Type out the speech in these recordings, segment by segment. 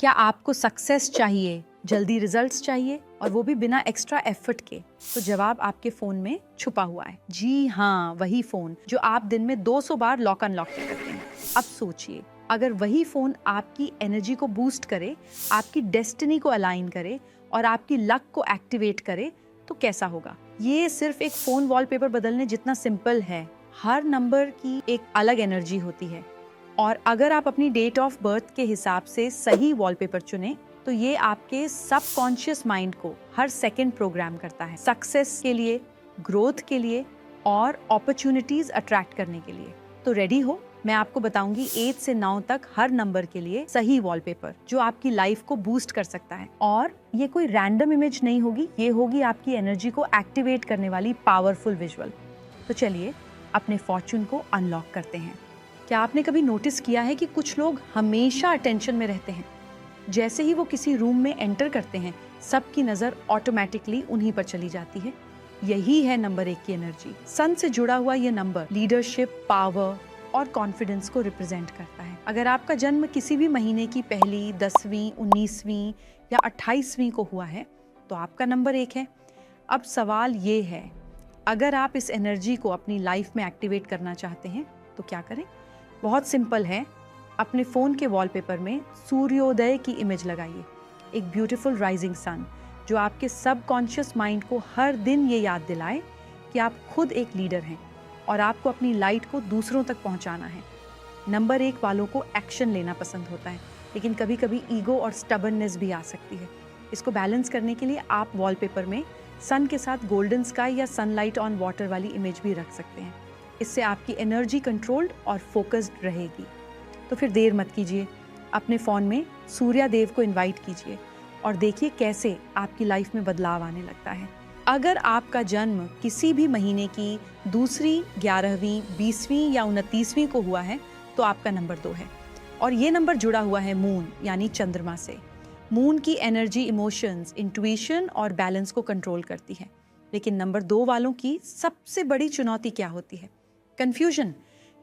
क्या आपको सक्सेस चाहिए, जल्दी रिजल्ट्स चाहिए और वो भी बिना एक्स्ट्रा एफर्ट के? तो जवाब आपके फोन में छुपा हुआ है। जी हाँ, वही फोन जो आप दिन में 200 बार लॉक अनलॉक करते हैं। अब सोचिए, अगर वही फोन आपकी एनर्जी को बूस्ट करे, आपकी डेस्टिनी को अलाइन करे और आपकी लक को एक्टिवेट करे तो कैसा होगा? ये सिर्फ एक फोन वॉलपेपर बदलने जितना सिंपल है। हर नंबर की एक अलग एनर्जी होती है और अगर आप अपनी डेट ऑफ बर्थ के हिसाब से सही वॉलपेपर चुने तो ये आपके सबकॉन्शियस माइंड को हर सेकंड प्रोग्राम करता है, सक्सेस के लिए, ग्रोथ के लिए और अपॉर्चुनिटीज अट्रैक्ट करने के लिए। तो रेडी हो? मैं आपको बताऊंगी 8 से 9 तक हर नंबर के लिए सही वॉलपेपर जो आपकी लाइफ को बूस्ट कर सकता है। और ये कोई रैंडम इमेज नहीं होगी, ये होगी आपकी एनर्जी को एक्टिवेट करने वाली पावरफुल विजुअल। तो चलिए अपने फॉर्चून को अनलॉक करते हैं। क्या आपने कभी नोटिस किया है कि कुछ लोग हमेशा अटेंशन में रहते हैं? जैसे ही वो किसी रूम में एंटर करते हैं, सबकी नजर ऑटोमेटिकली उन्हीं पर चली जाती है। यही है नंबर 1 की एनर्जी। सन से जुड़ा हुआ ये नंबर लीडरशिप, पावर और कॉन्फिडेंस को रिप्रेजेंट करता है। अगर आपका जन्म किसी भी महीने की पहली, 10वीं, 19वीं या 28वीं को हुआ है तो आपका नंबर 1 है। अब सवाल ये है, अगर आप इस एनर्जी को अपनी लाइफ में एक्टिवेट करना चाहते हैं तो क्या करें? बहुत सिंपल है। अपने फ़ोन के वॉलपेपर में सूर्योदय की इमेज लगाइए, एक ब्यूटीफुल राइजिंग सन जो आपके सबकॉन्शियस माइंड को हर दिन ये याद दिलाए कि आप खुद एक लीडर हैं और आपको अपनी लाइट को दूसरों तक पहुंचाना है। नंबर 1 वालों को एक्शन लेना पसंद होता है, लेकिन कभी कभी ईगो और स्टबर्ननेस भी आ सकती है। इसको बैलेंस करने के लिए आप वॉलपेपर में सन के साथ गोल्डन स्काई या सनलाइट ऑन वाटर वाली इमेज भी रख सकते हैं। इससे आपकी एनर्जी कंट्रोल्ड और फोकस्ड रहेगी। तो फिर देर मत कीजिए, अपने फ़ोन में सूर्य देव को इनवाइट कीजिए और देखिए कैसे आपकी लाइफ में बदलाव आने लगता है। अगर आपका जन्म किसी भी महीने की दूसरी, 11वीं, 20वीं या 29वीं को हुआ है तो आपका नंबर 2 है और ये नंबर जुड़ा हुआ है मून यानी चंद्रमा से। मून की एनर्जी इमोशंस, इंट्यूशन और बैलेंस को कंट्रोल करती है। लेकिन नंबर 2 वालों की सबसे बड़ी चुनौती क्या होती है? कंफ्यूजन,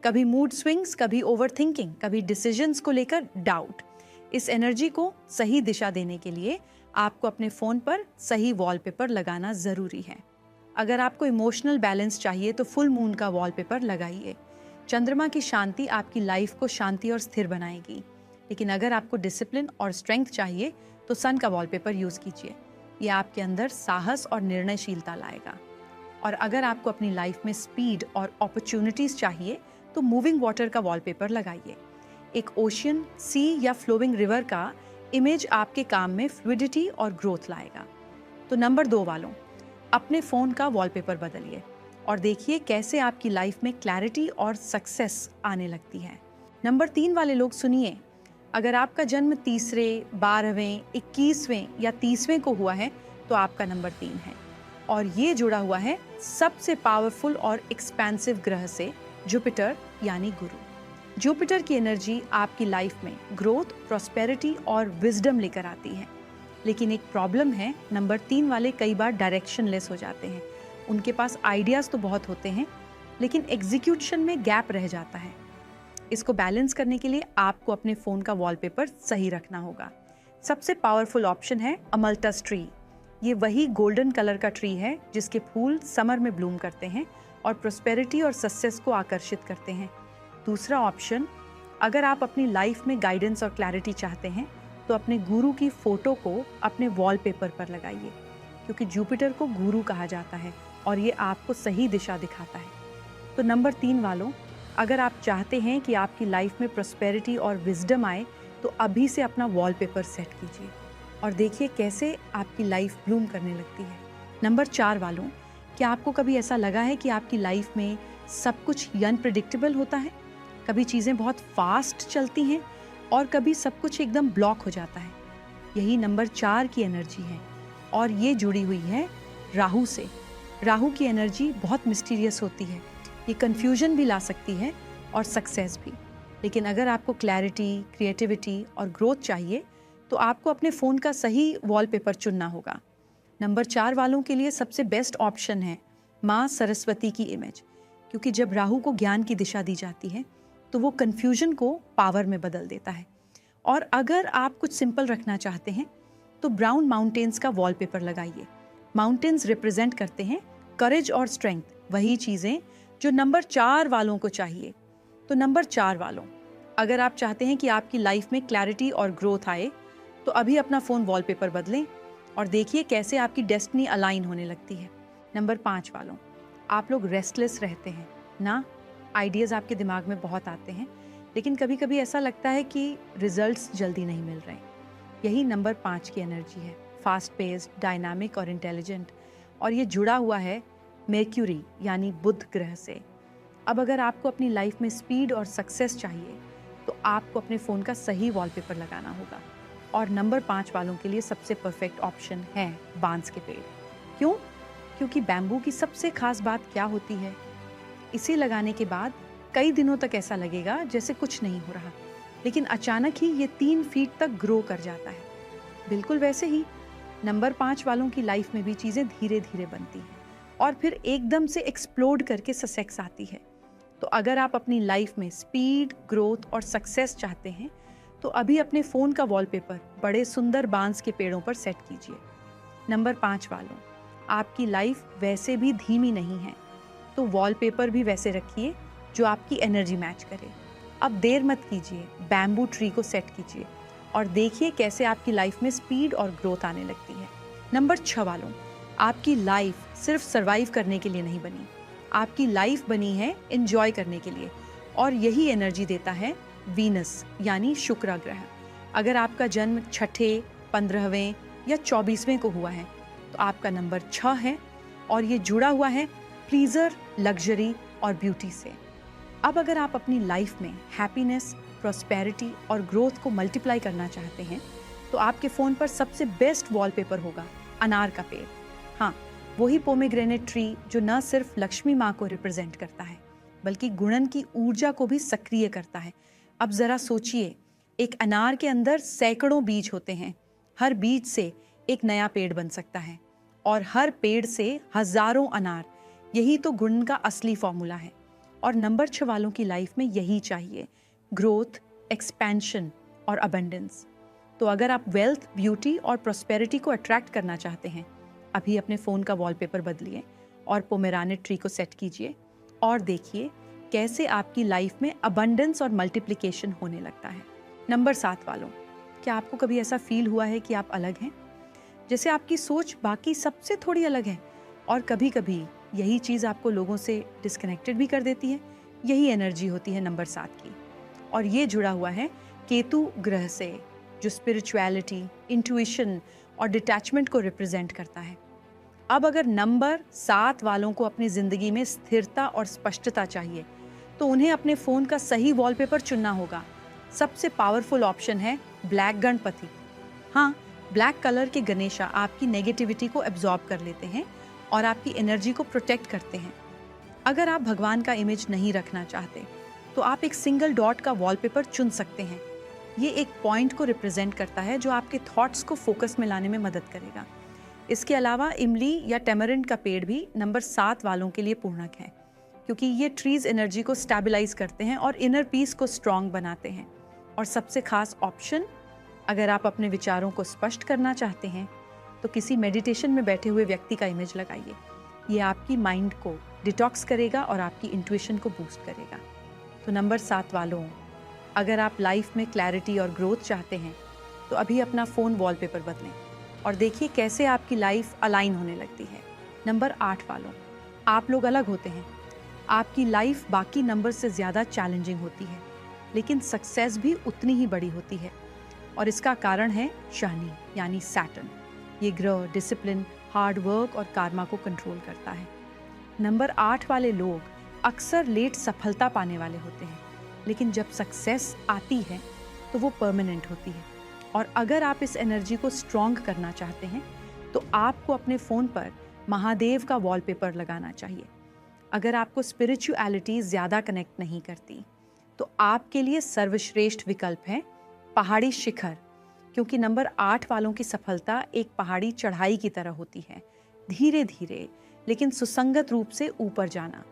कभी मूड स्विंग्स, कभी ओवरथिंकिंग, कभी डिसीजंस को लेकर डाउट। इस एनर्जी को सही दिशा देने के लिए आपको अपने फ़ोन पर सही वॉलपेपर लगाना ज़रूरी है। अगर आपको इमोशनल बैलेंस चाहिए तो फुल मून का वॉलपेपर लगाइए। चंद्रमा की शांति आपकी लाइफ को शांति और स्थिर बनाएगी। लेकिन अगर आपको डिसिप्लिन और स्ट्रेंथ चाहिए तो सन का वॉलपेपर यूज़ कीजिए। ये आपके अंदर साहस और निर्णयशीलता लाएगा। और अगर आपको अपनी लाइफ में स्पीड और अपॉर्चुनिटीज़ चाहिए तो मूविंग वाटर का वॉलपेपर लगाइए। एक ओशियन, सी या फ्लोइंग रिवर का इमेज आपके काम में फ्लूइडिटी और ग्रोथ लाएगा। तो नंबर 2 वालों, अपने फ़ोन का वॉलपेपर बदलिए और देखिए कैसे आपकी लाइफ में क्लैरिटी और सक्सेस आने लगती है। नंबर 3 वाले लोग सुनिए, अगर आपका जन्म तीसरे, 12वें, 21वें या 30वें को हुआ है तो आपका नंबर 3 है और ये जुड़ा हुआ है सबसे पावरफुल और एक्सपेंसिव ग्रह से, जुपिटर यानी गुरु। जुपिटर की एनर्जी आपकी लाइफ में ग्रोथ, प्रॉस्पेरिटी और विजडम लेकर आती है। लेकिन एक प्रॉब्लम है, नंबर 3 वाले कई बार डायरेक्शनलेस हो जाते हैं। उनके पास आइडियाज़ तो बहुत होते हैं लेकिन एग्जीक्यूशन में गैप रह जाता है। इसको बैलेंस करने के लिए आपको अपने फ़ोन का वॉलपेपर सही रखना होगा। सबसे पावरफुल ऑप्शन है अमल्टस ट्री। ये वही गोल्डन कलर का ट्री है जिसके फूल समर में ब्लूम करते हैं और प्रॉस्पेरिटी और सक्सेस को आकर्षित करते हैं। दूसरा ऑप्शन, अगर आप अपनी लाइफ में गाइडेंस और क्लैरिटी चाहते हैं तो अपने गुरु की फ़ोटो को अपने वॉलपेपर पर लगाइए, क्योंकि जुपिटर को गुरु कहा जाता है और ये आपको सही दिशा दिखाता है। तो नंबर 3 वालों, अगर आप चाहते हैं कि आपकी लाइफ में प्रॉस्पेरिटी और विजडम आए तो अभी से अपना वॉलपेपर सेट कीजिए और देखिए कैसे आपकी लाइफ ब्लूम करने लगती है। नंबर 4 वालों, क्या आपको कभी ऐसा लगा है कि आपकी लाइफ में सब कुछ अनप्रेडिक्टेबल होता है? कभी चीज़ें बहुत फास्ट चलती हैं और कभी सब कुछ एकदम ब्लॉक हो जाता है। यही नंबर 4 की एनर्जी है और ये जुड़ी हुई है राहु से। राहु की एनर्जी बहुत मिस्टीरियस होती है, ये कन्फ्यूजन भी ला सकती है और सक्सेस भी। लेकिन अगर आपको क्लैरिटी, क्रिएटिविटी और ग्रोथ चाहिए तो आपको अपने फ़ोन का सही वॉलपेपर चुनना होगा। नंबर 4 वालों के लिए सबसे बेस्ट ऑप्शन है माँ सरस्वती की इमेज, क्योंकि जब राहु को ज्ञान की दिशा दी जाती है तो वो कन्फ्यूजन को पावर में बदल देता है और अगर आप कुछ सिंपल रखना चाहते हैं तो ब्राउन माउंटेन्स का वॉलपेपर लगाइए। माउंटेन्स रिप्रेजेंट करते हैं करेज और स्ट्रेंथ, वही चीज़ें जो नंबर 4 वालों को चाहिए। तो नंबर 4 वालों, अगर आप चाहते हैं कि आपकी लाइफ में क्लैरिटी और ग्रोथ आए तो अभी अपना फ़ोन वॉलपेपर बदलें और देखिए कैसे आपकी डेस्टिनी अलाइन होने लगती है। नंबर 5 वालों, आप लोग रेस्टलेस रहते हैं ना, आइडियाज़ आपके दिमाग में बहुत आते हैं, लेकिन कभी कभी ऐसा लगता है कि रिजल्ट्स जल्दी नहीं मिल रहे। यही नंबर 5 की एनर्जी है, फास्ट पेस्ड, डायनामिक और इंटेलिजेंट, और ये जुड़ा हुआ है मर्क्यूरी यानी बुध ग्रह से। अब अगर आपको अपनी लाइफ में स्पीड और सक्सेस चाहिए तो आपको अपने फ़ोन का सही वॉलपेपर लगाना होगा। और नंबर 5 वालों के लिए सबसे परफेक्ट ऑप्शन है बांस के पेड़। क्यों? क्योंकि बैम्बू की सबसे खास बात क्या होती है, इसे लगाने के बाद कई दिनों तक ऐसा लगेगा जैसे कुछ नहीं हो रहा, लेकिन अचानक ही ये 3 फीट तक ग्रो कर जाता है। बिल्कुल वैसे ही नंबर 5 वालों की लाइफ में भी चीज़ें धीरे धीरे बनती हैं और फिर एकदम से एक्सप्लोड करके सक्सेस आती है। तो अगर आप अपनी लाइफ में स्पीड, ग्रोथ और सक्सेस चाहते हैं तो अभी अपने फ़ोन का वॉलपेपर बड़े सुंदर बांस के पेड़ों पर सेट कीजिए। नंबर 5 वालों, आपकी लाइफ वैसे भी धीमी नहीं है, तो वॉलपेपर भी वैसे रखिए जो आपकी एनर्जी मैच करे। अब देर मत कीजिए, बैम्बू ट्री को सेट कीजिए और देखिए कैसे आपकी लाइफ में स्पीड और ग्रोथ आने लगती है। नंबर 6 वालों, आपकी लाइफ सिर्फ सरवाइव करने के लिए नहीं बनी, आपकी लाइफ बनी है एंजॉय करने के लिए, और यही एनर्जी देता है वीनस यानी शुक्र ग्रह। अगर आपका जन्म 6, 15वें या 24वें को हुआ है तो आपका नंबर 6 है और ये जुड़ा हुआ है प्लीजर, लग्जरी और ब्यूटी से। अब अगर आप अपनी लाइफ में हैप्पीनेस, प्रॉस्पेरिटी और ग्रोथ को मल्टीप्लाई करना चाहते हैं तो आपके फ़ोन पर सबसे बेस्ट वॉलपेपर होगा अनार का पेड़। हाँ, वही पोमेग्रेनेट ट्री जो न सिर्फ लक्ष्मी माँ को रिप्रेजेंट करता है बल्कि गुणन की ऊर्जा को भी सक्रिय करता है। अब ज़रा सोचिए, एक अनार के अंदर सैकड़ों बीज होते हैं, हर बीज से एक नया पेड़ बन सकता है और हर पेड़ से हजारों अनार। यही तो गुणन का असली फॉर्मूला है। और नंबर 6 वालों की लाइफ में यही चाहिए, ग्रोथ, एक्सपेंशन और अबंडेंस। तो अगर आप वेल्थ, ब्यूटी और प्रॉस्पेरिटी को अट्रैक्ट करना चाहते हैं, अभी अपने फ़ोन का वॉलपेपर बदलिए और पोमेरानेट ट्री को सेट कीजिए और देखिए कैसे आपकी लाइफ में अबंडेंस और मल्टीप्लिकेशन होने लगता है। नंबर 7 वालों, क्या आपको कभी ऐसा फील हुआ है कि आप अलग हैं, जैसे आपकी सोच बाकी सबसे थोड़ी अलग है, और कभी कभी यही चीज़ आपको लोगों से डिस्कनेक्टेड भी कर देती है? यही एनर्जी होती है नंबर 7 की, और ये जुड़ा हुआ है केतु ग्रह से जो स्पिरिचुअलिटी, इंट्यूइशन और डिटैचमेंट को रिप्रेजेंट करता है। अब अगर नंबर 7 वालों को अपनी ज़िंदगी में स्थिरता और स्पष्टता चाहिए तो उन्हें अपने फ़ोन का सही वॉलपेपर चुनना होगा। सबसे पावरफुल ऑप्शन है ब्लैक गणपति। हाँ, ब्लैक कलर के गणेशा आपकी नेगेटिविटी को एब्जॉर्ब कर लेते हैं और आपकी एनर्जी को प्रोटेक्ट करते हैं। अगर आप भगवान का इमेज नहीं रखना चाहते तो आप एक सिंगल डॉट का वॉलपेपर चुन सकते हैं। ये एक पॉइंट को रिप्रेजेंट करता है जो आपके थॉट्स को फोकस में लाने में मदद करेगा। इसके अलावा इमली या टेमरिंड का पेड़ भी नंबर 7 वालों के लिए पूर्णक है, क्योंकि ये ट्रीज एनर्जी को स्टेबलाइज करते हैं और इनर पीस को स्ट्रॉन्ग बनाते हैं। और सबसे खास ऑप्शन, अगर आप अपने विचारों को स्पष्ट करना चाहते हैं तो किसी मेडिटेशन में बैठे हुए व्यक्ति का इमेज लगाइए। ये आपकी माइंड को डिटॉक्स करेगा और आपकी इंट्यूइशन को बूस्ट करेगा। तो नंबर 7 वालों, अगर आप लाइफ में क्लैरिटी और ग्रोथ चाहते हैं तो अभी अपना फ़ोन वॉलपेपर बदलें और देखिए कैसे आपकी लाइफ अलाइन होने लगती है। नंबर 8 वालों, आप लोग अलग होते हैं। आपकी लाइफ बाकी नंबर से ज़्यादा चैलेंजिंग होती है, लेकिन सक्सेस भी उतनी ही बड़ी होती है, और इसका कारण है शनि यानी सैटर्न। ये ग्रह डिसिप्लिन, हार्ड वर्क और कार्मा को कंट्रोल करता है। नंबर 8 वाले लोग अक्सर लेट सफलता पाने वाले होते हैं, लेकिन जब सक्सेस आती है तो वो परमानेंट होती है। और अगर आप इस एनर्जी को स्ट्रॉन्ग करना चाहते हैं तो आपको अपने फ़ोन पर महादेव का वॉलपेपर लगाना चाहिए। अगर आपको स्पिरिचुअलिटी ज़्यादा कनेक्ट नहीं करती तो आपके लिए सर्वश्रेष्ठ विकल्प है पहाड़ी शिखर, क्योंकि नंबर 8 वालों की सफलता एक पहाड़ी चढ़ाई की तरह होती है, धीरे धीरे लेकिन सुसंगत रूप से ऊपर जाना।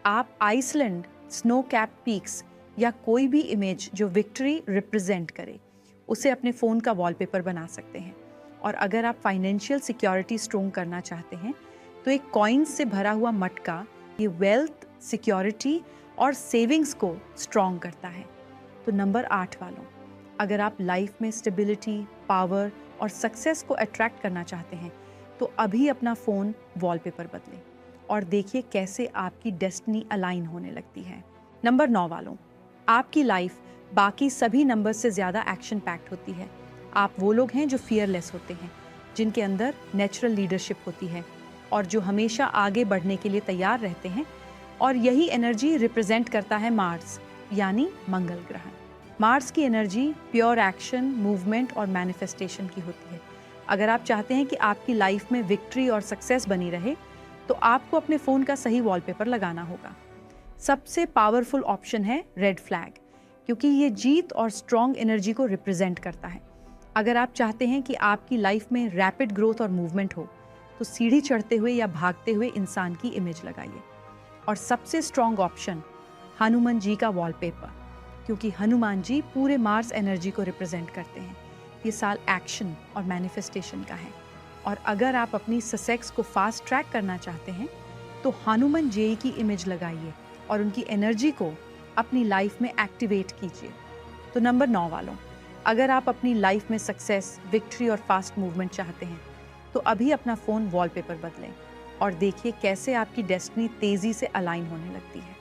आप आइसलैंड, स्नो कैप पीक्स या कोई भी इमेज जो विक्ट्री रिप्रेजेंट करे उसे अपने फ़ोन का वॉलपेपर बना सकते हैं। और अगर आप फाइनेंशियल सिक्योरिटी स्ट्रोंग करना चाहते हैं तो एक कॉइन्स से भरा हुआ मटका ये वेल्थ, सिक्योरिटी और सेविंग्स को स्ट्रॉन्ग करता है। तो नंबर 8 वालों, अगर आप लाइफ में स्टेबिलिटी, पावर और सक्सेस को अट्रैक्ट करना चाहते हैं तो अभी अपना फ़ोन वॉलपेपर बदलें और देखिए कैसे आपकी डेस्टिनी अलाइन होने लगती है। नंबर 9 वालों, आपकी लाइफ बाकी सभी नंबर से ज़्यादा एक्शन पैक्ड होती है। आप वो लोग हैं जो फियरलेस होते हैं, जिनके अंदर नेचुरल लीडरशिप होती है और जो हमेशा आगे बढ़ने के लिए तैयार रहते हैं। और यही एनर्जी रिप्रेजेंट करता है मार्स, यानी मंगल ग्रह। मार्स की एनर्जी प्योर एक्शन, मूवमेंट और मैनिफेस्टेशन की होती है। अगर आप चाहते हैं कि आपकी लाइफ में विक्ट्री और सक्सेस बनी रहे तो आपको अपने फ़ोन का सही वॉलपेपर लगाना होगा। सबसे पावरफुल ऑप्शन है रेड फ्लैग, क्योंकि ये जीत और स्ट्रॉन्ग एनर्जी को रिप्रेजेंट करता है। अगर आप चाहते हैं कि आपकी लाइफ में रैपिड ग्रोथ और मूवमेंट हो तो सीढ़ी चढ़ते हुए या भागते हुए इंसान की इमेज लगाइए। और सबसे स्ट्रॉन्ग ऑप्शन हनुमान जी का वॉलपेपर, क्योंकि हनुमान जी पूरे मार्स एनर्जी को रिप्रेजेंट करते हैं। ये साल एक्शन और मैनिफेस्टेशन का है। और अगर आप अपनी सक्सेस को फास्ट ट्रैक करना चाहते हैं तो हनुमान जी की इमेज लगाइए और उनकी एनर्जी को अपनी लाइफ में एक्टिवेट कीजिए। तो नंबर 9 वालों, अगर आप अपनी लाइफ में सक्सेस, विक्ट्री और फास्ट मूवमेंट चाहते हैं तो अभी अपना फ़ोन वॉलपेपर बदलें और देखिए कैसे आपकी डेस्टिनी तेज़ी से अलाइन होने लगती है।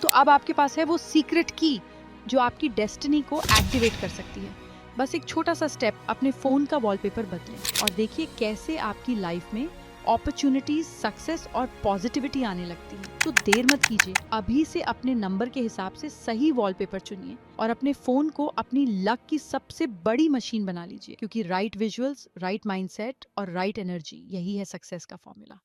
तो अब आपके पास है वो सीक्रेट की जो आपकी डेस्टिनी को एक्टिवेट कर सकती है। बस एक छोटा सा स्टेप, अपने फ़ोन का वॉलपेपर बदलें और देखिए कैसे आपकी लाइफ में अपॉर्चुनिटीज, सक्सेस और पॉजिटिविटी आने लगती है। तो देर मत कीजिए, अभी से अपने नंबर के हिसाब से सही वॉलपेपर चुनिए और अपने फ़ोन को अपनी लक की सबसे बड़ी मशीन बना लीजिए, क्योंकि राइट विजुअल्स, राइट माइंडसेट और राइट एनर्जी, यही है सक्सेस का फॉर्मूला।